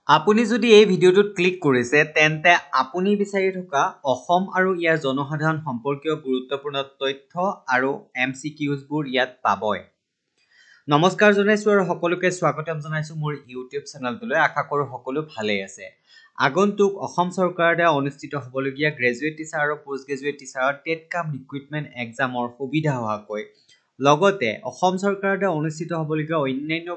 আপুনি যদি এই ভিডিঅ'টোত ক্লিক কৰিছে তেন্তে আপুনি বিচাৰি থকা অসম আৰু ইয়াৰ জনসাধাৰণ সম্পৰ্কীয় গুৰুত্বপূৰ্ণ তথ্য আৰু MCQsবোৰ ইয়াত পাবই। নমস্কাৰ জনাইছো আৰু সকলোকে স্বাগতম জনাইছো মোৰ ইউটিউব চেনেলটোলৈ। আশা কৰো সকলো ভালেই আছে। আগন্তুক অসম চৰকাৰৰ দ্বাৰা অনুষ্ঠিত হ'বলগীয়া গ্ৰেজুৱেট টিচাৰ আৰু পোষ্ট গ্ৰেজুৱেট টিচাৰৰ টেট কাম ৰিক্ৰুইটমেণ্ট এক্সামৰ সুবিধা হোৱাকৈ লগতে অসম চৰকাৰৰ দ্বাৰা অনুষ্ঠিত হ'বলগীয়া অন্যান্য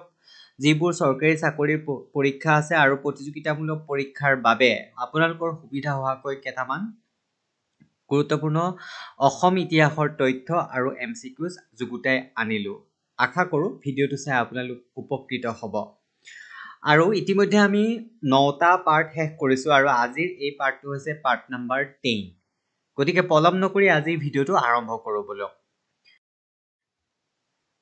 যিবোৰ চৰকাৰী চাকৰিৰ পৰীক্ষা আছে আৰু প্ৰতিযোগিতামূলক পৰীক্ষাৰ বাবে আপোনালোকৰ সুবিধা হোৱাকৈ কেইটামান গুৰুত্বপূৰ্ণ অসম ইতিহাসৰ তথ্য আৰু MCQs যুগুতাই আনিলো। আশা কৰো ভিডিঅ'টো চাই আপোনালোক উপকৃত হ'ব। আৰু ইতিমধ্যে আমি 9টা পাৰ্ট শেষ কৰিছো আৰু আজিৰ এই পাৰ্টটো হৈছে পাৰ্ট নম্বৰ 10। গতিকে পলম নকৰি আজিৰ ভিডিঅ'টো আৰম্ভ কৰো বলক।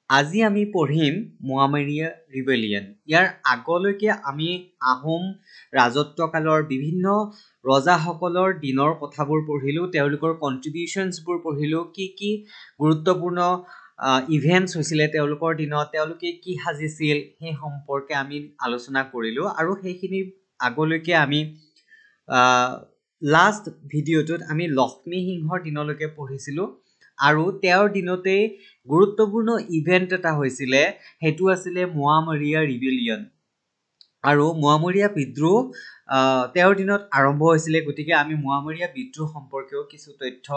আজি আমি পঢ়িম মোৱামৰীয়া ৰিবেলিয়ন। ইয়াৰ আগলৈকে আমি আহোম ৰাজত্বকালৰ বিভিন্ন ৰজাসকলৰ দিনৰ কথাবোৰ পঢ়িলো, তেওঁলোকৰ কন্ট্ৰিবিউশনছবোৰ পঢ়িলো, কি গুৰুত্বপূৰ্ণ ইভেন্টছ হৈছিলে তেওঁলোকৰ দিনত, তেওঁলোকে কি সাজিছিল সেই সম্পৰ্কে আমি আলোচনা কৰিলো। আৰু সেইখিনি আগলৈকে আমি লাষ্ট ভিডিঅ'টোত আমি লক্ষ্মী সিংহৰ দিনলৈকে পঢ়িছিলো আৰু তেওঁৰ দিনতে গুৰুত্বপূৰ্ণ ইভেন্ট এটা হৈছিলে, সেইটো আছিলে মোৱামৰীয়া ৰিবেলিয়ন। আৰু মোৱামৰীয়া বিদ্ৰোহ তেওঁৰ দিনত আৰম্ভ হৈছিলে। গতিকে আমি মোৱামৰীয়া বিদ্ৰোহ সম্পৰ্কেও কিছু তথ্য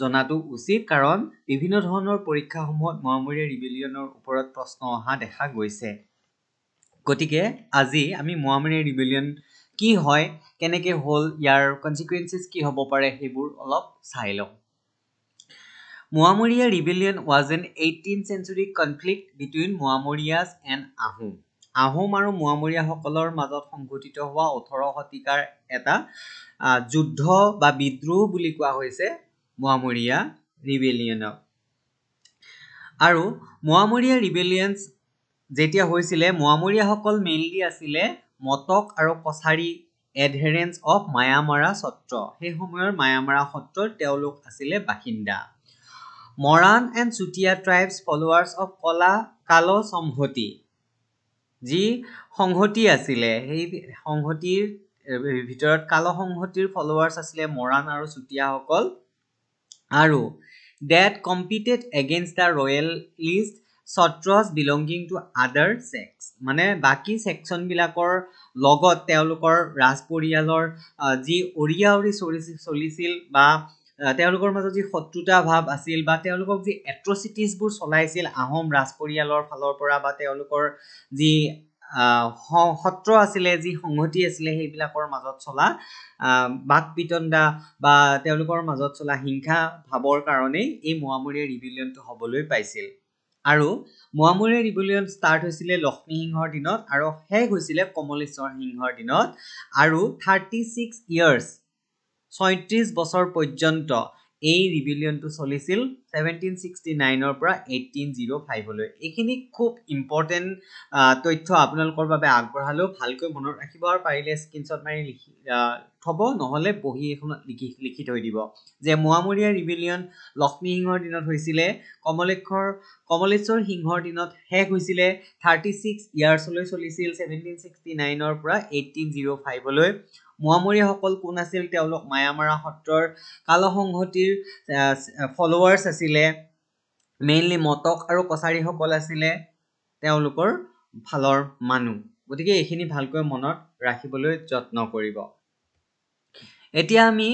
জনাটো উচিত, কাৰণ বিভিন্ন ধৰণৰ পৰীক্ষাসমূহত মোৱামৰীয়া ৰিবেলিয়নৰ ওপৰত প্ৰশ্ন অহা দেখা গৈছে। গতিকে আজি আমি মোৱামৰীয়া ৰিবেলিয়ন কি হয়, কেনেকে হ'ল, ইয়াৰ কনচিকুৱেন্সেছ কি হ'ব পাৰে সেইবোৰ অলপ চাই লওঁ। Muamariya rebellion was an 18th century conflict between Muamarias and Ahom. Ahom আৰু মোৱামৰীয়াসকলৰ মাজত সংঘটিত হোৱা 18 শতিকাৰ এটা যুদ্ধ বা বিদ্ৰোহ বুলি কোৱা হৈছে মোৱামৰীয়া ৰিবেলিয়নক। আৰু মোৱামৰীয়া ৰিবেলিয়নছ যেতিয়া হৈছিলে, মোৱামৰীয়াসকল মেইনলি আছিলে মটক আৰু কছাৰী এডহেৰেন্স অফ মায়ামাৰা সত্ৰ। সেই সময়ৰ মায়ামাৰা সত্ৰৰ তেওঁলোক আছিলে বাসিন্দা। Moran and Chutia tribes followers of কাল সংহতি, যি সংহতি আছিলে সেই সংহতিৰ ভিতৰত কাল সংহতিৰ ফলোৱাৰ্ছ আছিলে মৰাণ আৰু চুতীয়াসকল। আৰু that competed against the royalist satras belonging to other sects, মানে বাকী ছেকশ্যনবিলাকৰ লগত তেওঁলোকৰ ৰাজ পৰিয়ালৰ যি অৰিয়াউৰি চলিছিল বা তেওঁলোকৰ মাজত যি শত্ৰুতা ভাৱ আছিল বা তেওঁলোকক যি এট্ৰচিটিছবোৰ চলাইছিল আহোম ৰাজ পৰিয়ালৰ ফালৰ পৰা বা তেওঁলোকৰ যি সত্ৰ আছিলে, যি সংহতি আছিলে, সেইবিলাকৰ মাজত চলা বাক বিতণ্ডা বা তেওঁলোকৰ মাজত চলা হিংসা ভাৱৰ কাৰণেই এই মোৱামৰীয়া ৰিবেলিয়নটো হ'বলৈ পাইছিল। আৰু মোৱামৰীয়া ৰিবেলিয়ন ষ্টাৰ্ট হৈছিলে লক্ষ্মী সিংহৰ দিনত আৰু শেষ হৈছিলে কমলেশ্বৰ সিংহৰ দিনত। আৰু 36 ইয়াৰ্ছ 36 বছৰ পৰ্যন্ত এই ৰিবেলিয়নটো চলিছিল 1769ৰ পৰা 1805লৈ। এইখিনি খুব ইম্পৰ্টেণ্ট তথ্য আপোনালোকৰ বাবে আগবঢ়ালেও ভালকৈ মনত ৰাখিব আৰু পাৰিলে স্ক্ৰীনশ্বট মাৰি লিখি থ'ব, নহ'লে বহি এখনত লিখি থৈ দিব যে মোৱামৰীয়া ৰিবেলিয়ন লক্ষ্মী সিংহৰ দিনত হৈছিলে, কমলেশ্বৰ সিংহৰ দিনত শেষ হৈছিলে, 36 ইয়াৰ্ছলৈ চলিছিল 1769ৰ পৰা 1805লৈ। মোৱামৰীয়াসকল কোন আছিল? তেওঁলোক মায়ামাৰা সত্ৰৰ কাল সংহতিৰ ফলোৱাৰ্ছ আছিলে, মেইনলি মটক আৰু কছাৰীসকল আছিলে তেওঁলোকৰ ফালৰ মানুহ। গতিকে এইখিনি ভালকৈ মনত ৰাখিবলৈ যত্ন কৰিব। এতিয়া আমি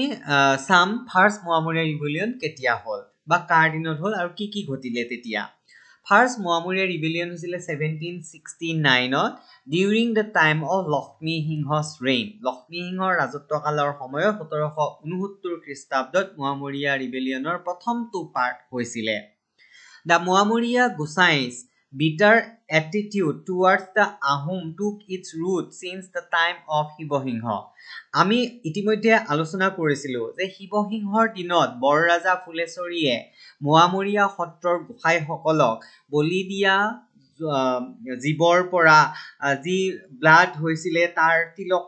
চাম ফাৰ্ষ্ট মোৱামৰীয়া ৰিবেলিয়ন কেতিয়া হ'ল বা কাৰ দিনত হ'ল আৰু কি ঘটিলে তেতিয়া। ফাৰ্ষ্ট মোৱামৰীয়া ৰিবেলিয়ন হৈছিলে 1769ত during the time of Lakshmi Singha's reign. Lakshmi সিংহৰ ৰাজত্বকালৰ সময়ত 1769 খ্ৰীষ্টাব্দত মোৱামৰীয়া ৰিবেলিয়নৰ প্ৰথমটো পাৰ্ট হৈছিলে। The Muamariya Gosais' bitter attitude towards the Ahom took its root since the time of Siva Singha. আমি ইতিমধ্যে আলোচনা কৰিছিলোঁ যে শিৱসিংহৰ দিনত বৰৰাজা ফুলেশ্বৰীয়ে মোৱামৰীয়া সত্ৰৰ গোসাঁইসকলক বলি দিয়া জীৱৰ পৰা যি ব্লাড হৈছিলে তাৰ তিলক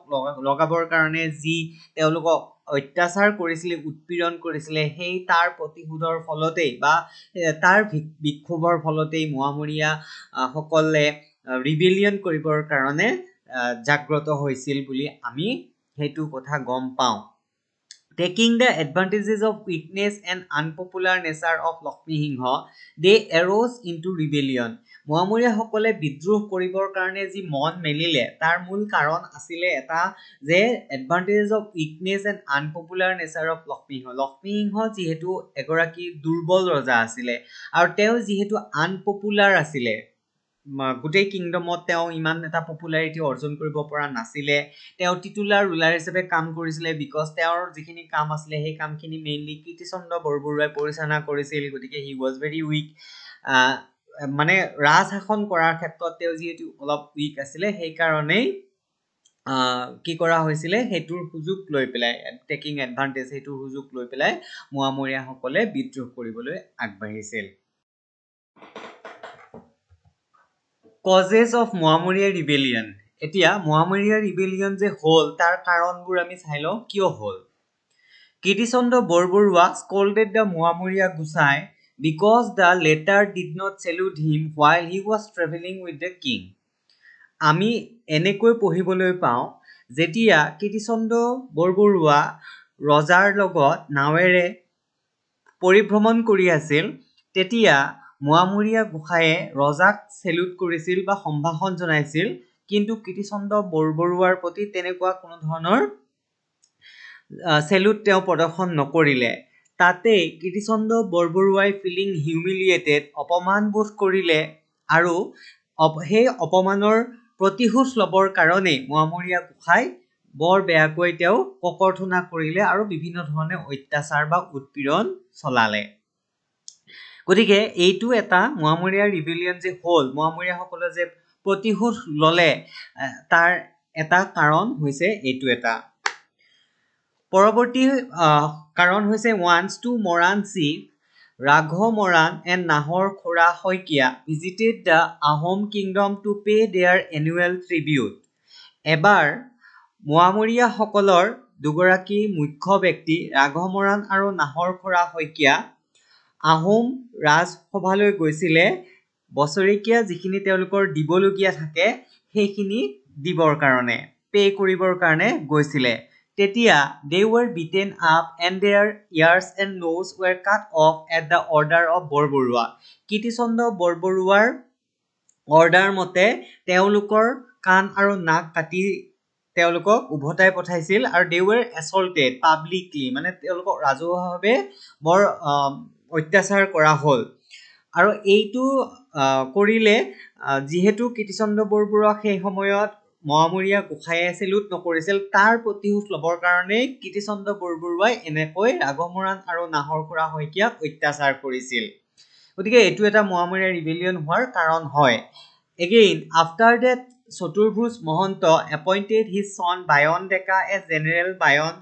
লগাবৰ কাৰণে যি তেওঁলোকক অত্যাচাৰ কৰিছিলে, উৎপীড়ন কৰিছিলে, সেই তাৰ প্ৰতিশোধৰ ফলতেই বা তাৰ বিক্ষোভৰ ফলতেই মোৱামৰীয়া সকলে ৰিবেলিয়ন কৰিবৰ কাৰণে জাগ্ৰত হৈছিল বুলি আমি হেতু কথা গম পাওঁ Taking the advantages of weakness and unpopular nature of Lakshmi Singha, they arose into rebellion. Moamoria সকলে বিদ্ৰোহ কৰিবৰ কাৰণে যি মন মেলিলে তাৰ মূল কাৰণ আছিলে এটা যে advantages of weakness and unpopular nature of Lakshmi Singha. Lakshmi সিংহ যিহেতু এগৰাকী দুৰ্বল ৰজা আছিলে আৰু তেওঁ যিহেতু unpopular আছিলে গোটেই কিংডমত তেওঁ ইমান এটা পপুলাৰিটি অৰ্জন কৰিব পৰা নাছিলে তেওঁ টিটুলাৰ ৰুলাৰ হিচাপে কাম কৰিছিলে বিকজ তেওঁৰ যিখিনি কাম আছিলে সেই কামখিনি মেইনলি কীৰ্তিচন্দ্ৰ বৰবৰুৱাই পৰিচালনা কৰিছিল গতিকে হি ৱাজ ভেৰি উইক মানে ৰাজ শাসন কৰাৰ ক্ষেত্ৰত তেওঁ যিহেতু অলপ উইক আছিলে সেই কাৰণেই কি কৰা হৈছিলে হেতুৰ সুযোগ লৈ পেলাই টেকিং এডভান্টেজ হেতুৰ সুযোগ লৈ পেলাই মোৱামৰীয়া সকলে বিদ্ৰোহ কৰিবলৈ আগবাঢ়িছিল Causes of Moamoria Rebellion. এতিয়া Moamoria Rebellion যে হল তাৰ কাৰণবোৰ আমি চাই লওঁ কিয় হল Kirtichandra Borbarua scolded the Moamoria Gusai because the latter did not salute him while he was traveling with the king. আমি এনেকৈ পঢ়িবলৈ পাওঁ যেতিয়া কীৰ্তিচন্দ্ৰ বৰবৰুৱা ৰজাৰ লগত নাৱেৰে পৰিভ্ৰমণ কৰি আছিল তেতিয়া মোৱামৰীয়া গোসাঁয়ে ৰজাক সেলুট কৰিছিল বা সম্ভাষণ জনাইছিল কিন্তু কীৰ্তিচন্দ্ৰ বৰবৰুৱাৰ প্ৰতি তেনেকুৱা কোনো ধৰণৰ সেলুট তেওঁ প্ৰদৰ্শন নকৰিলে তাতে কীৰ্তিচন্দ্ৰ বৰবৰুৱাই ফিলিং হিউমিলিয়েটেড অপমান বোধ কৰিলে আৰু সেই অপমানৰ প্ৰতিশোধ লবৰ কাৰণে মোৱামৰীয়া গোসাঁই বৰ বেয়াকৈ তেওঁ ককৰ্থনা কৰিলে আৰু বিভিন্ন ধৰণে অত্যাচাৰ বা উৎপীড়ন চলালে গতিকে এইটো এটা মোৱামৰীয়া ৰিবেলিয়ন যে হল মোৱামৰীয়া সকলে যে প্ৰতিশোধ ললে তাৰ এটা কাৰণ হৈছে এইটো এটা পৰৱৰ্তী কাৰণ হৈছে once to Moran chief Ragho Moran and Nahor Khora Hoikia visited the Ahom kingdom to pay their annual tribute এবাৰ মোৱামৰীয়া সকলৰ দুগৰাকী মুখ্য ব্যক্তি ৰাঘ মৰাণ আৰু নাহৰ খৰা শইকীয়া আহোম ৰাজসভালৈ গৈছিলে বছৰেকীয়া যিখিনি তেওঁলোকৰ দিবলগীয়া থাকে সেইখিনি দিবৰ কাৰণে পে কৰিবৰ কাৰণে গৈছিলে তেতিয়া they were beaten up and their ears and nose were cut off at the order of Borbarua Kirtichandra বৰবৰুৱাৰ অৰ্ডাৰ মতে তেওঁলোকৰ কাণ আৰু নাক কাটি তেওঁলোকক উভতাই পঠাইছিল আৰু they were assaulted publicly মানে তেওঁলোকক ৰাজহুৱাভাৱে বৰ অত্যাচাৰ কৰা হল আৰু এইটো কৰিলে যিহেতু কীৰ্তিচন্দ্ৰ বৰবৰুৱা সেই সময়ত মোৱামৰীয়া গোসাঁয়ে সেলুট নকৰিছিল তাৰ প্ৰতিশোধ লবৰ কাৰণে কীৰ্তিচন্দ্ৰ বৰবৰুৱাই এনেকৈ ৰাঘ মৰাণ আৰু নাহৰ খোৰা শইকীয়াক অত্যাচাৰ কৰিছিল গতিকে এইটো এটা মোৱামৰীয়া ৰিবেলিয়ন হোৱাৰ কাৰণ হয় again after that Chaturbhuj Mahanta appointed his son বায়ন ডেকা as general বায়ন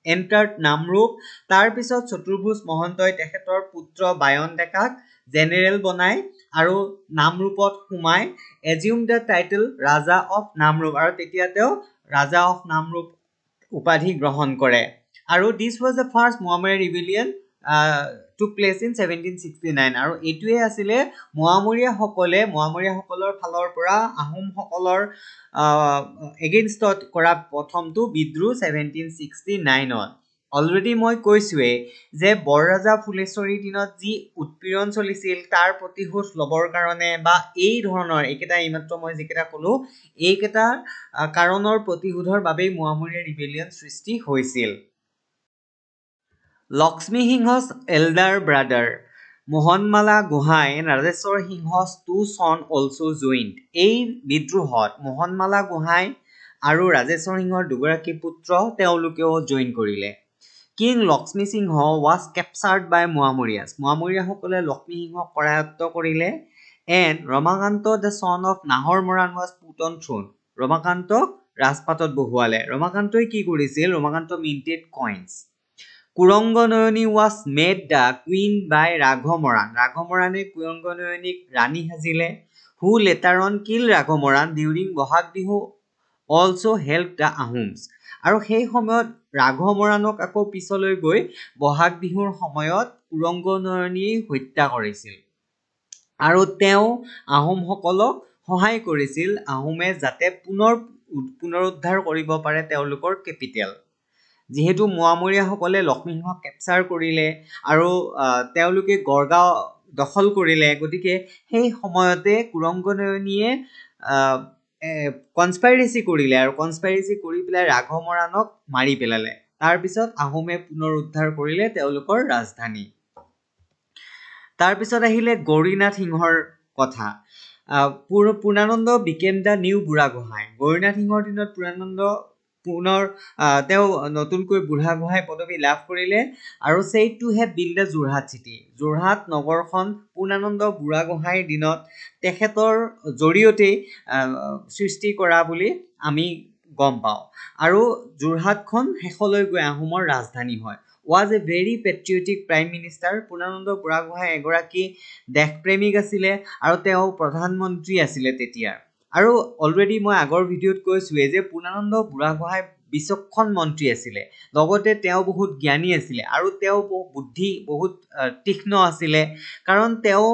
entered নামৰূপ তাৰ পিছত চতুৰ্ভুজ মহন্তই তেখেতৰ পুত্ৰ বায়ন ডেকাক জেনেৰেল বনাই আৰু নামৰূপত সোমাই assumed the title Raja of Namrup আৰু তেতিয়া তেওঁ ৰাজা অফ নামৰূপ উপাধি গ্ৰহণ কৰে আৰু this was the first Moamoria rebellion took place in 1769 আৰু এটোৱে আছিল মোৱামৰীয়া সকলৰ ফালৰ পৰা আহোম সকলৰ এগেইনষ্টত কৰা প্ৰথমটো বিদ্ৰোহ 1769 ত অলৰেডি মই কৈছোৱে যে বৰৰাজা ফুলেশ্বৰীৰ দিনত যি উৎপীড়ন চলিছিল তাৰ প্ৰতিশোধ লবৰ কাৰণে বা এই ধৰণৰ একেটা ইমাত্ৰ মই যেকেটা কলো এইকেটা কাৰণৰ প্ৰতিশোধৰ বাবে মোৱামৰীয়া ৰিবেলিয়ন সৃষ্টি হৈছিল Lakshmi সিংহ's elder brother Mohanmala Gohain Rajeswar সিংহ's two son also joined এই বিদ্ৰোহত মোহনমালা গোহাঁই আৰু ৰাজেশ্বৰ সিংহৰ দুগৰাকী পুত্ৰ তেওঁলোকেও জইন কৰিলে King Lakshmi Singha was captured by Moamorias. Moamoria সকলে লক্ষ্মী সিংহক কৰায়ত্ব কৰিলে and Ramakanta the son of Nahor Moran was put on throne. Ramakantok ৰাজপাটত বহুৱালে ৰমাকান্তই কি কৰিছিল Ramakanta minted coins. Kuranganayani was made the queen by Ragho Moran. Ragho Morane Kuranganayaniক ৰাণী সাজিলে who later on killed Ragho Moran during Bohag Bihu also helped the Ahoms. আৰু সেই সময়ত ৰাঘ মৰাণক আকৌ পিছলৈ গৈ বহাগ বিহুৰ সময়ত কুৰংগনয়নী হত্যা কৰিছিল আৰু তেওঁ আহোম সকলক সহায় কৰিছিল আহোমে যাতে পুনৰ পুনৰুদ্ধাৰ কৰিব পাৰে তেওঁলোকৰ কেপিটেল যিহেতু মোৱামৰীয়াসকলে লক্ষ্মীসিংহক কেপচাৰ কৰিলে আৰু তেওঁলোকে গড়গাঁও দখল কৰিলে গতিকে সেই সময়তে কুৰংগনয়নীয়ে কনস্পাইৰেচি কৰিলে আৰু কনস্পাইৰেচি কৰি পেলাই ৰাঘৱ মৰাণক মাৰি পেলালে তাৰপিছত আহোমে পুনৰুদ্ধাৰ কৰিলে তেওঁলোকৰ ৰাজধানী তাৰপিছত আহিলে গৌৰীনাথ সিংহৰ কথা Purnananda became the new Burhagohain Gaurinath সিংহৰ দিনত পূৰ্ণানন্দ পুনৰ তেওঁ নতুনকৈ বুঢ়াগোহাঁই পদবী লাভ কৰিলে আৰু said to have build the Jorhat city Jorhat নগৰখন পূৰ্ণানন্দ বুঢ়াগোহাঁইৰ দিনত তেখেতৰ জৰিয়তেই সৃষ্টি কৰা বুলি আমি গম পাওঁ আৰু যোৰহাটখন শেষলৈ গৈ আহোমৰ ৰাজধানী হয় was a very patriotic prime minister Purnananda Burhagohain এগৰাকী দেশপ্ৰেমিক আছিলে আৰু তেওঁ প্ৰধানমন্ত্ৰী আছিলে তেতিয়া আৰু অলৰেডি মই আগৰ ভিডিঅ'ত কৈছোৱে যে পূৰ্ণানন্দ বুঢ়াগোহাঁই বিচক্ষণ মন্ত্ৰী আছিলে লগতে তেওঁ বহুত জ্ঞানী আছিলে আৰু তেওঁ বুদ্ধি বহুত তীক্ষ্ণ আছিলে কাৰণ তেওঁ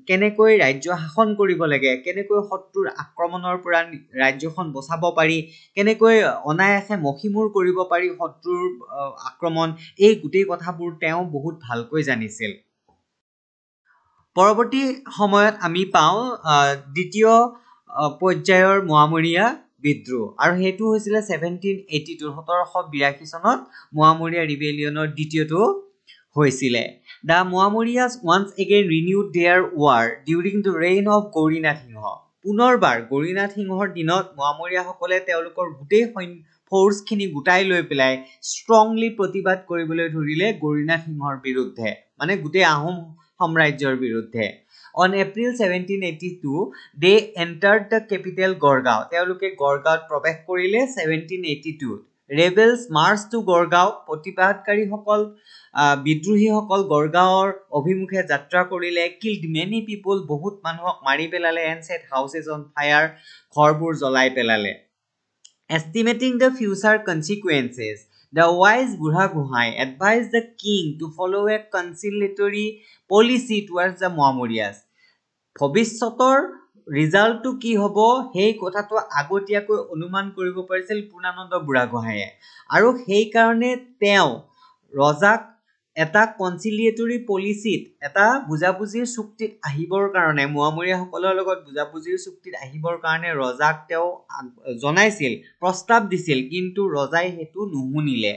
কেনেকৈ ৰাজ্য শাসন কৰিব লাগে কেনেকৈ শত্ৰুৰ আক্ৰমণৰ পৰা ৰাজ্যখন বচাব পাৰি কেনেকৈ অনায়াসে মষিমূৰ কৰিব পাৰি শত্ৰুৰ আক্ৰমণ এই গোটেই কথাবোৰ তেওঁ বহুত ভালকৈ জানিছিল পৰৱৰ্তী সময়ত আমি পাওঁ দ্বিতীয় পৰ্যায়ৰ মোৱামৰীয়া বিদ্ৰোহ আৰু সেইটো হৈছিলে 1782 1782 চনত মোৱামৰীয়া ৰিবেলিয়নৰ দ্বিতীয়টো হৈছিলে the Moamorias once again renewed their war during the reign of Gaurinath Singha পুনৰবাৰ গৌৰীনাথ সিংহৰ দিনত মোৱামৰীয়াসকলে তেওঁলোকৰ গোটেই ফ'ৰ্চখিনি গোটাই লৈ পেলাই ষ্ট্ৰংলি প্ৰতিবাদ কৰিবলৈ ধৰিলে গৌৰীনাথ সিংহৰ বিৰুদ্ধে মানে গোটেই আহোম সাম্ৰাজ্যৰ বিৰুদ্ধে On April 1782, they entered the capital Gorgaon. তেওঁলোকে গড়গাঁৱত প্ৰৱেশ কৰিলে 1782. Rebels marched to Gorgaon. প্ৰতিবাদকাৰীসকল বিদ্ৰোহীসকল গড়গাঁৱৰ অভিমুখে যাত্ৰা কৰিলে killed many people বহুত মানুহক মাৰি পেলালে and set houses on fire ঘৰবোৰ জ্বলাই পেলালে Estimating the future consequences the wise Buঢ়াগোহাঁই advised the king to follow a conciliatory policy towards the Mohammadiyas. ভৱিষ্যতৰ ৰিজাল্টটো কি হ'ব সেই কথাটো আগতীয়াকৈ অনুমান কৰিব পাৰিছিল পূৰ্ণানন্দ বুঢ়াগোহাঁয়ে আৰু সেই কাৰণে তেওঁ ৰজাক এটা কনচিলিয়েটৰি পলিচিত এটা বুজাবুজিৰ চুক্তিত আহিবৰ কাৰণে মোৱামৰীয়াসকলৰ লগত বুজাবুজিৰ চুক্তিত আহিবৰ কাৰণে ৰজাক তেওঁ জনাইছিল প্ৰস্তাৱ দিছিল কিন্তু ৰজাই হেতু নুশুনিলে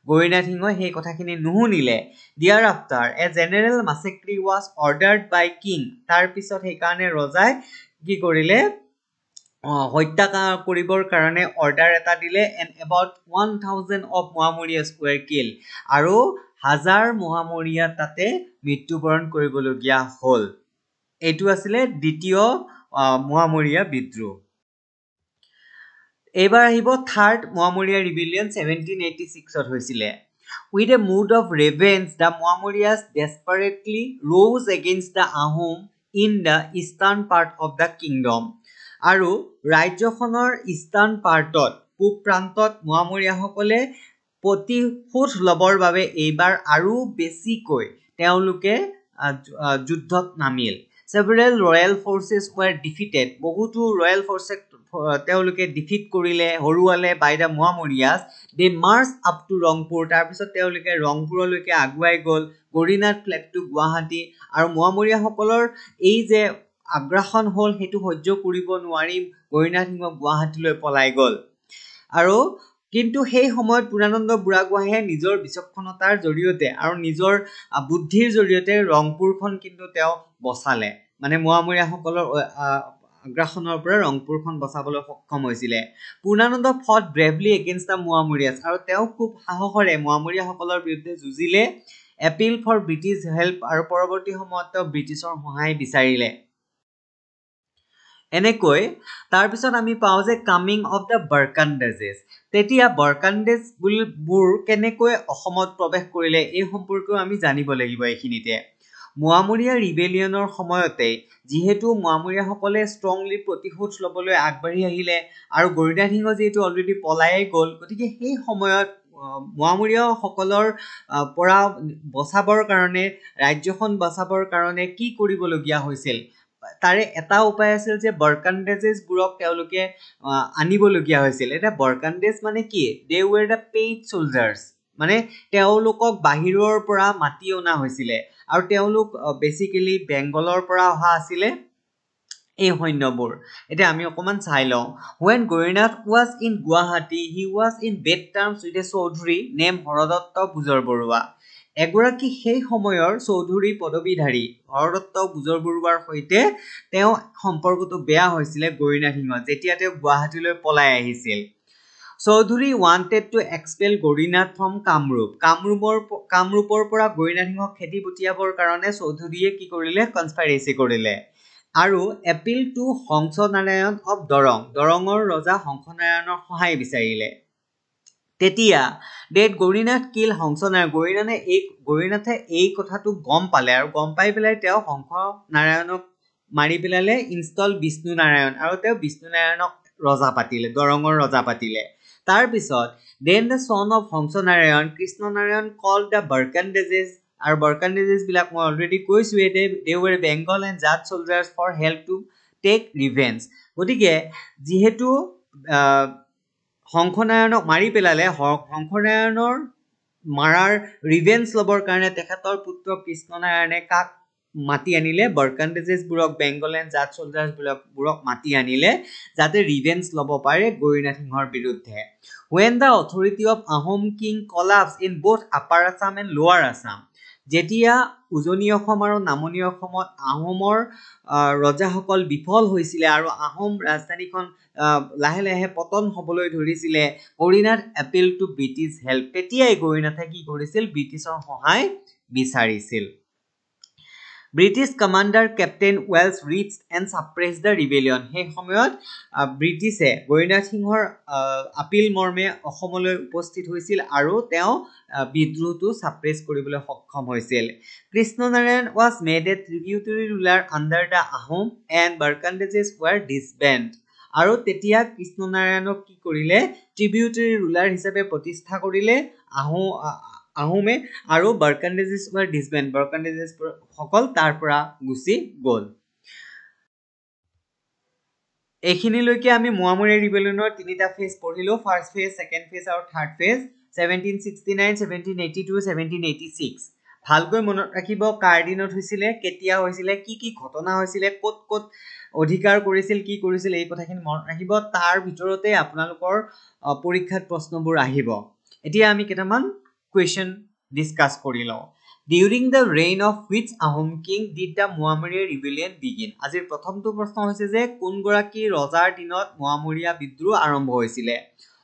গৌৰীনাথ সিংহই সেই কথাখিনি নুশুনিলে thereafter a general massacre was ordered by king তাৰ পিছত সেই কাৰণে ৰজাই কি কৰিলে হত্যা কৰিবৰ কাৰণে অৰ্ডাৰ এটা দিলে এণ্ড এবাউট 1000 অফ মোৱামৰীয়াছ ৱেৰ কিল আৰু হাজাৰ মোৱামৰীয়া তাতে মৃত্যুবৰণ কৰিবলগীয়া হ'ল এইটো আছিলে দ্বিতীয় মোৱামৰীয়া বিদ্ৰোহ এইবাৰ আহিব থাৰ্ড মোৱামৰীয়া ৰিবেলিয়ন 1786 হৈছিলে With a mood of revenge, the Mohammadians desperately rose against the Ahom in the eastern part of the kingdom. আৰু ৰাজ্যখনৰ ইষ্টাৰ্ণ পাৰ্টত পূব প্ৰান্তত মোৱামৰীয়াসকলে প্ৰতিশোধ ল'বৰ বাবে এইবাৰ আৰু বেছিকৈ তেওঁলোকে যুদ্ধত নামিল Several royal forces were defeated. বহুতো royal forces তেওঁলোকে ডিফিট কৰিলে হৰুৱালে by the Moamorias they march up to Rangpur তাৰপিছত তেওঁলোকে ৰংপুৰলৈকে আগুৱাই গ'ল গৌৰীনাথ ফ্লেড টু গুৱাহাটী আৰু মোৱামৰীয়াসকলৰ এই যে আগ্ৰাসন হ'ল সেইটো সহ্য কৰিব নোৱাৰি গৌৰীনাথ সিংহ গুৱাহাটীলৈ পলাই গ'ল আৰু কিন্তু সেই সময়ত পূৰ্ণানন্দ বুঢ়াগোহাঁইয়ে নিজৰ বিচক্ষণতাৰ জৰিয়তে আৰু নিজৰ বুদ্ধিৰ জৰিয়তে ৰংপুৰখন কিন্তু তেওঁ বচালে মানে মোৱামৰীয়াসকলৰ আগ্ৰাসনৰ পৰা ৰংপুৰখন বচাবলৈ সক্ষম হৈছিলে পূৰ্ণানন্দ ফট ব্ৰেভলি এগেইনষ্ট দ্য মোৱামৰীয়াছ আৰু তেওঁ খুব সাহসেৰে মোৱামৰীয়াসকলৰ বিৰুদ্ধে যুঁজিলে এপিল ফৰ ব্ৰিটিছ হেল্প আৰু পৰৱৰ্তী সময়ত তেওঁ ব্ৰিটিছৰ সহায় বিচাৰিলে এনেকৈ তাৰপিছত আমি পাওঁ যে কামিং অফ দ্য বাৰ্কাণ্ডেজেছ তেতিয়া বাৰ্কাণ্ডেজবোৰ কেনেকৈ অসমত প্ৰৱেশ কৰিলে এই সম্পৰ্কেও আমি জানিব লাগিব এইখিনিতে মোৱামৰীয়া ৰিবেলিয়নৰ সময়তে যিহেতু মোৱামৰীয়াসকলে ষ্ট্ৰংলি প্ৰতিশোধ ল'বলৈ আগবাঢ়ি আহিলে আৰু গৌৰীনাথ সিংহ যিহেতু অলৰেডি পলাইয়ে গ'ল গতিকে সেই সময়ত মোৱামৰীয়াসকলৰ পৰা বচাবৰ কাৰণে ৰাজ্যখন বচাবৰ কাৰণে কি কৰিবলগীয়া হৈছিল তাৰে এটা উপায় আছিল যে বাৰ্কাণ্ডেজেছবোৰক তেওঁলোকে আনিবলগীয়া হৈছিল এতিয়া বাৰ্কাণ্ডেজ মানে কি দে ৱেৰ দ্য পেইড চলজাৰ্ছ মানে তেওঁলোকক বাহিৰৰ পৰা মাতি অনা হৈছিলে আৰু তেওঁলোক বেচিকেলি বেংগলৰ পৰা অহা আছিলে এই সৈন্যবোৰ এতিয়া আমি অকমান চাই লওঁ when Gourinath was in Guwahati he was in bad terms with a Choudhury named Haradatta বুজৰ Barua এগৰাকী সেই সময়ৰ চৌধুৰী পদবীধাৰী হৰদত্ত বুজৰ বৰুৱাৰ সৈতে তেওঁ সম্পৰ্কটো বেয়া হৈছিলে গৌৰীনাথ সিংহ যেতিয়া তেওঁ গুৱাহাটীলৈ পলাই আহিছিল Choudhury wanted to expel Gourinath from কামৰূপৰ পৰা গৌৰীনাথ সিংহক খেদি পঠিয়াবৰ কাৰণে চৌধুৰীয়ে কি কৰিলে কনস্পাইৰেচি কৰিলে আৰু এপিল টু হংসনাৰায়ণ অফ দৰঙৰ ৰজা হংসনাৰায়ণৰ সহায় বিচাৰিলে তেতিয়া ডেট গৌৰীনাথ কিল হংসনাৰায়ণ গৌৰীনাথে এই কথাটো গম পালে আৰু গম পাই পেলাই তেওঁ হংসনাৰায়ণক মাৰি পেলালে ইনষ্টল বিষ্ণু নাৰায়ণ আৰু তেওঁ বিষ্ণু নাৰায়ণক ৰজা পাতিলে দৰঙৰ ৰজা পাতিলে তাৰ পিছত then the son of Hangsanarayan Krishna Narayan call the Barkandazes আৰু বাৰ্কাণ্ডেজেছ বিলাক মই অলৰেডি কৈছোঁ they were Bengal and Jat soldiers for help to take revenge গতিকে যিহেতু হংসনাৰায়ণক মাৰি পেলালে হংসনাৰায়ণৰ মাৰাৰ ৰিভেঞ্জ ল'বৰ কাৰণে তেখেতৰ পুত্ৰ কৃষ্ণনাৰায়ণে কাক মাতি আনিলে বাৰ্কাণ্ডেজেছবোৰক বেংগল এণ্ড জাট চলজাৰ্ছবোৰক মাতি আনিলে যাতে ৰিভেঞ্জ ল'ব পাৰে গৌৰীনাথ সিংহৰ বিৰুদ্ধে when the authority of Ahom king collapsed in both Upper Assam and Lower Assam যেতিয়া উজনি অসম আৰু নামনি অসমত আহোমৰ ৰজাসকল বিফল হৈছিলে আৰু আহোম ৰাজধানীখন লাহে লাহে পতন হ'বলৈ ধৰিছিলে Gaurinath appeal to British help তেতিয়াই গৌৰীনাথে কি কৰিছিল ব্ৰিটিছৰ সহায় বিচাৰিছিল ব্ৰিটিছ কমাণ্ডাৰ কেপ্টেইন ৱেলছ ৰিটছ এণ্ড ছাপ্ৰেছ দ্য ৰিবেলিয়ন সেই সময়ত ব্ৰিটিছে গৌৰীনাথ সিংহৰ আপিল মৰ্মে অসমলৈ উপস্থিত হৈছিল আৰু তেওঁ বিদ্ৰোহটো ছাপ্ৰেছ কৰিবলৈ সক্ষম হৈছিল Krishnanarayan was made a tributary ruler under the Ahom and Barkandazes were disband আৰু তেতিয়া কৃষ্ণনাৰায়ণক কি কৰিলে ট্ৰিবিউটৰী ৰুলাৰ হিচাপে প্ৰতিষ্ঠা কৰিলে আহোমে আৰু বাৰ্কাণ্ডেজেছ ৱাৰ ডিছবেণ্ড বাৰ্কাণ্ডেজেছ সকল তাৰ পৰা গুচি গ'ল এইখিনিলৈকে আমি মোৱামৰীয়া ৰিবেলিয়নৰ তিনিটা ফেজ পঢ়িলো ফাৰ্ষ্ট ফেজ ছেকেণ্ড ফেজ আৰু থাৰ্ড ফেজ 1769 1782 1786 ভালকৈ মনত ৰাখিব কাৰ দিনত হৈছিলে কেতিয়া হৈছিলে কি কি ঘটনা হৈছিলে ক'ত ক'ত অধিকাৰ কৰিছিল কি কৰিছিল এই কথাখিনি মনত ৰাখিব তাৰ ভিতৰতে আপোনালোকৰ পৰীক্ষাত প্ৰশ্নবোৰ আহিব এতিয়া আমি কেইটামান কুৱেশ্যন ডিসকাস কৰি লওঁ During the reign of which Ahom king did the Muamuriya rebellion begin? আজিৰ প্ৰথমটো প্ৰশ্ন হৈছে যে কোন গৰাকী ৰজাৰ দিনত মুৱামৰীয়া বিদ্ৰোহ আৰম্ভ হৈছিলে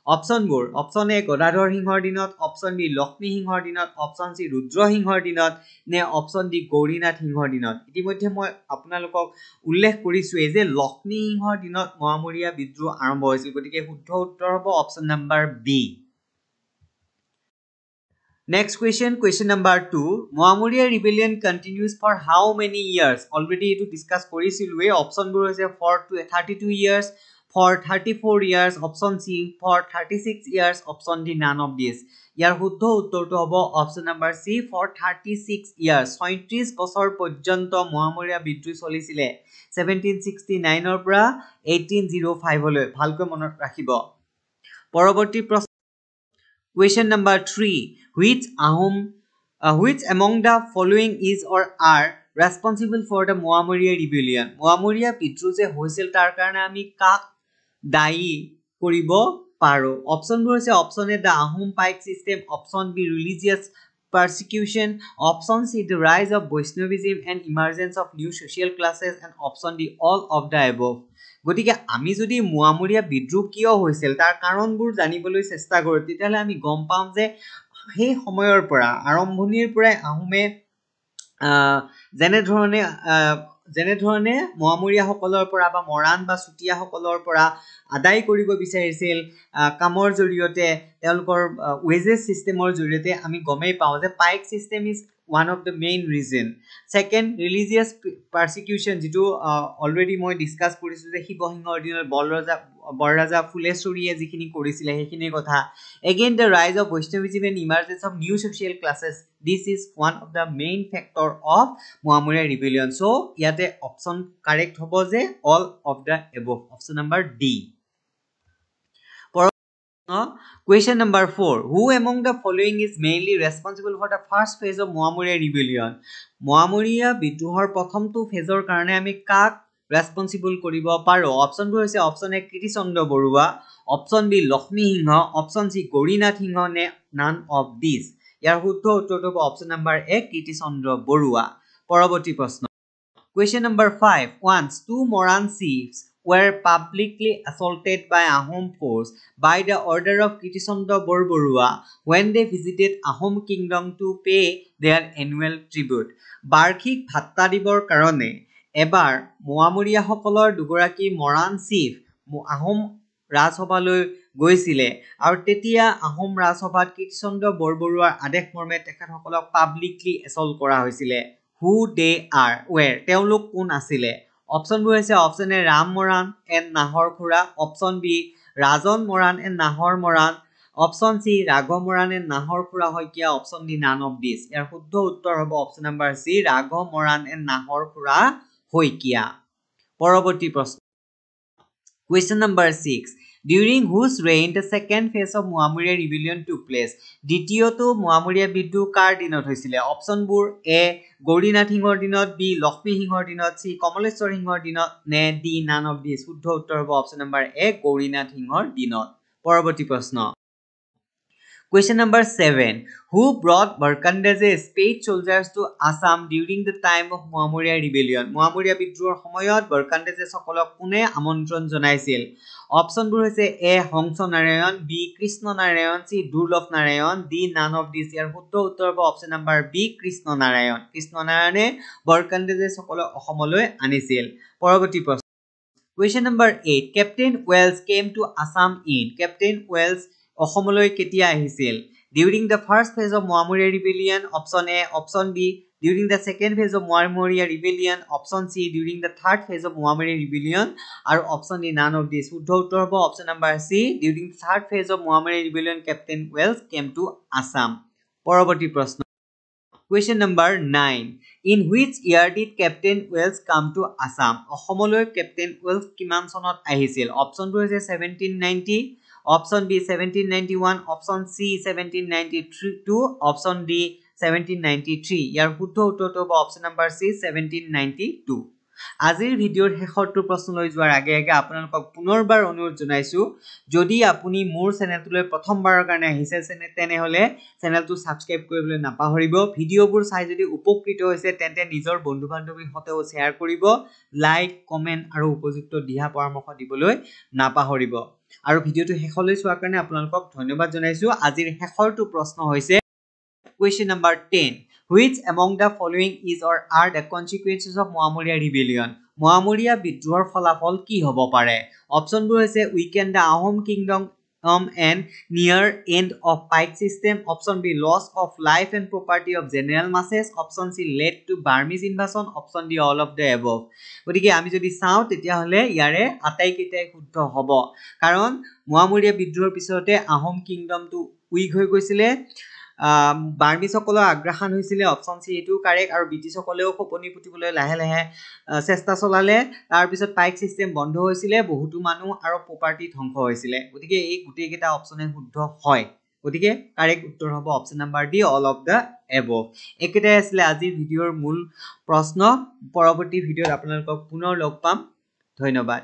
অপচনবোৰ অপচন এ গদাধৰ সিংহৰ দিনত অপচন বি লক্ষ্মী সিংহৰ দিনত অপচন সি ৰুদ্ৰ সিংহৰ দিনত নে অপচন ডি গৌৰীনাথ সিংহৰ দিনত ইতিমধ্যে মই আপোনালোকক উল্লেখ কৰিছো যে লক্ষ্মী সিংহৰ দিনত মুৱামৰীয়া বিদ্ৰোহ আৰম্ভ হৈছিল গতিকে শুদ্ধ উত্তৰ হ'ব option number B Next question number 2. Muamuriya rebellion continues for how many years? Already to discuss korisilwe. Option bur hoise for 32 years, for 34 years, option C for 36 years, option D none of these. Yar শুদ্ধ উত্তৰটো হ'ব option number C for 36 years. 37 বছৰ পৰ্যন্ত মুৱামৰীয়া বিদ্ৰোহ চলিছিলে 1769 ৰ পৰা 1805 লৈ ভালকৈ মনত ৰাখিব পৰৱৰ্তী প্ৰশ্ন Question number 3. Which among the following is or are responsible for the Muamuriya rebellion? Muamuriya বিদ্ৰোহ যে হৈছিল তাৰ কাৰণে আমি কাক দায়ী কৰিব পাৰো অপচন বোৰ হৈছে option A the Ahom pike system option B religious persecution option C the rise of Vaishnavism and emergence of new social classes and option D all of the above গতিকে আমি যদি মুৱামৰীয়া বিদ্ৰোহ কিয় হৈছিল তাৰ কাৰণবোৰ জানিবলৈ চেষ্টা কৰোঁ তেতিয়ালে আমি গম পাম যে সেই সময়ৰ পৰা আৰম্ভণিৰ পৰাই আহোমে যেনে ধৰণে মুৱামৰীয়া সকলৰ পৰা বা মৰাণ বা চুতীয়া সকলৰ পৰা আদায় কৰিব বিচাৰিছিল কামৰ জৰিয়তে তেওঁলোকৰ ওয়েজেছ সিস্টেমৰ জৰিয়তে আমি গমেই পাওঁ যে paik system is one of the main reason. Second, religious persecution যেটো already মই ডিসকাস কৰিছো যে শিৱসিংহৰ দিনৰ বৰৰাজা ফুলেশ্বৰীয়ে যিখিনি কৰিছিলে সেইখিনিৰ কথা. Again, the rise of Vaishnavism and emergence of new social classes. This is one of the main factor of Mohammedan rebellion. So ইয়াতে option correct হ'ব যে all of the above. Option number D. Question number 4. Who among the following is mainly responsible for the first phase of Mohammedan rebellion? Mohammedan বিদ্ৰোহৰ প্ৰথমটো ফেজৰ কাৰণে আমি কাক ৰেসপন্সিবল কৰিব পাৰো? অপচনবোৰ হৈছে অপচন এ কীৰ্তিচন্দ্ৰ বৰুৱা, অপচন বি লক্ষ্মী সিংহ, অপচন সি গৌৰীনাথ সিংহ নে নান অফ দিস? ইয়াৰ শুদ্ধ উত্তৰটো হ'ব অপচন নাম্বাৰ এ কীৰ্তিচন্দ্ৰ বৰুৱা. পৰৱৰ্তী প্ৰশ্ন. Question number 5. Once two Moran chiefs were publicly assaulted by Ahom force by the order of Kirtisandra Borborua when they visited Ahom kingdom to pay their annual tribute. Barkhik bhatta dibor karone ebar Moamuriya hokolor dugoraki Moran chief Ahom Rajsabhaloi গৈছিলে আৰু তেতিয়া আহোম ৰাজসভাত কীৰ্তিচন্দ্ৰ বৰবৰুৱাৰ আদেশ মৰ্মে তেখেতসকলক publicly assault কৰা হৈছিলে. Who they are? Where? তেওঁলোক কোন আছিলে? অপচনবোৰ হৈছে option A Ram Moran and Nahar খুৰা, option B Rajan Moran and Nahar Moran, option C ৰাঘৱ মৰাণ এণ্ড নাহৰ খুৰা Saikia, option D none of this. ইয়াৰ শুদ্ধ উত্তৰ হ'ব অপচন নাম্বাৰ সি ৰাঘৱ মৰাণ এণ্ড নাহৰ খুৰা শইকীয়া. পৰৱৰ্তী প্ৰশ্ন. Question number 6. During whose reign the second phase of Mohammedan rebellion took place? দ্বিতীয়টো মোৱামৰীয়া বিদ্ৰোহ কাৰ দিনত হৈছিলে? অপচনবোৰ এ গৌৰীনাথ সিংহৰ দিনত, বি লক্ষ্মী সিংহৰ দিনত, সি কমলেশ্বৰ সিংহৰ দিনত নে ডি নান অফ দিস? শুদ্ধ উত্তৰ হ'ব অপচন নাম্বাৰ এ গৌৰীনাথ সিংহৰ দিনত. পৰৱৰ্তী প্ৰশ্ন. Question number 7. Who brought Barkandage's paid soldiers to Assam during the time of Mohammedan rebellion? Moamoria বিদ্ৰোহৰ সময়ত বাৰকাণ্ডেজে সকলক কোনে আমন্ত্ৰণ জনাইছিল? অপচনবোৰ হৈছে A Hansa Narayan, B Krishna Narayan, C Durlabh Narayan, D none of this. ইয়াৰ শুদ্ধ উত্তৰ হ'ব option number B Krishna Narayan. Krishna নাৰায়ণে বাৰকাণ্ডেজে সকলক অসমলৈ আনিছিল. পৰৱৰ্তী প্ৰশ্ন. Question number 8. Captain Wells came to Assam in. Captain Wells অসমলৈ কেতিয়া আহিছিল? During the first phase of Mohammedan rebellion, option A, option B, during the second phase of Mohammedan rebellion, option C, during the third phase of Mohammedan rebellion, আৰু option D none of these. শুদ্ধ উত্তৰ হ'ব option number C, during the third phase of Mohammedan rebellion, Captain Wells came to Assam. পৰৱৰ্তী প্ৰশ্ন. Question number 9. In which year did Captain Wells come to Assam? অসমলৈ Captain Wells কিমান চনত আহিছিল? অপচনবোৰ হৈছে 1790, option B 1791, option C 1792, option D 1793. ইয়াৰ শুদ্ধ উত্তৰটো হ'ব option number C 1792. আজিৰ ভিডিঅ'ৰ শেষৰটো প্ৰশ্নলৈ যোৱাৰ আগে আগে আপোনালোকক পুনৰবাৰ অনুৰোধ জনাইছো, যদি আপুনি মোৰ চেনেলটোলৈ প্ৰথমবাৰৰ কাৰণে আহিছে তেনেহলে চেনেলটো সাবস্ক্ৰাইব কৰিবলৈ নাপাহৰিব. ভিডিঅ'বোৰ চাই যদি উপকৃত হৈছে তেন্তে নিজৰ বন্ধু বান্ধৱীৰ সৈতেও শ্বেয়াৰ কৰিব, লাইক, কমেন্ট আৰু উপযুক্ত দিহা পৰামৰ্শ দিবলৈ নাপাহৰিব. আৰু ভিডিঅ'টো শেষলৈ চোৱাৰ কাৰণে আপোনালোকক ধন্যবাদ জনাইছো. আজিৰ শেষৰটো প্ৰশ্ন হৈছে Question number 10. Which among the following is or are the consequences of Mohammedan rebellion? Moamoria বিদ্ৰোহৰ ফলাফল কি হ'ব পাৰে? অপচনবোৰ হৈছে weaken the Ahom kingdom and near end of pike system, option B loss of life and property of general masses, option C led to Burmese invasion, option D all of the above. গতিকে আমি যদি চাওঁ তেতিয়াহলে ইয়াৰে আটাইকেইটাই শুদ্ধ হ'ব, কাৰণ মোৱামৰীয়া বিদ্ৰোহৰ পিছতে আহোম কিংডমটো উইক হৈ গৈছিলে, বাৰ্মিজ সকলৰ আগ্ৰাসন হৈছিলে, অপচন সি এটো কাৰেক্ট, আৰু ব্ৰিটিছ সকলেও খপনি পুতিবলৈ লাহে লাহে চেষ্টা চলালে, তাৰ পিছত পাইক সিস্টেম বন্ধ হৈছিলে, বহুতো মানুহ আৰু প্ৰপাৰ্টি ধ্বংস হৈছিলে. গতিকে এই গোটেইকেইটা অপচনে শুদ্ধ হয়, গতিকে কাৰেক্ট উত্তৰ হ'ব option number D all of the above. একেটাই আছিলে আজিৰ ভিডিঅ'ৰ মূল প্ৰশ্ন. পৰৱৰ্তী ভিডিঅ'ত আপোনালোকক পুনৰ লগ পাম. ধন্যবাদ.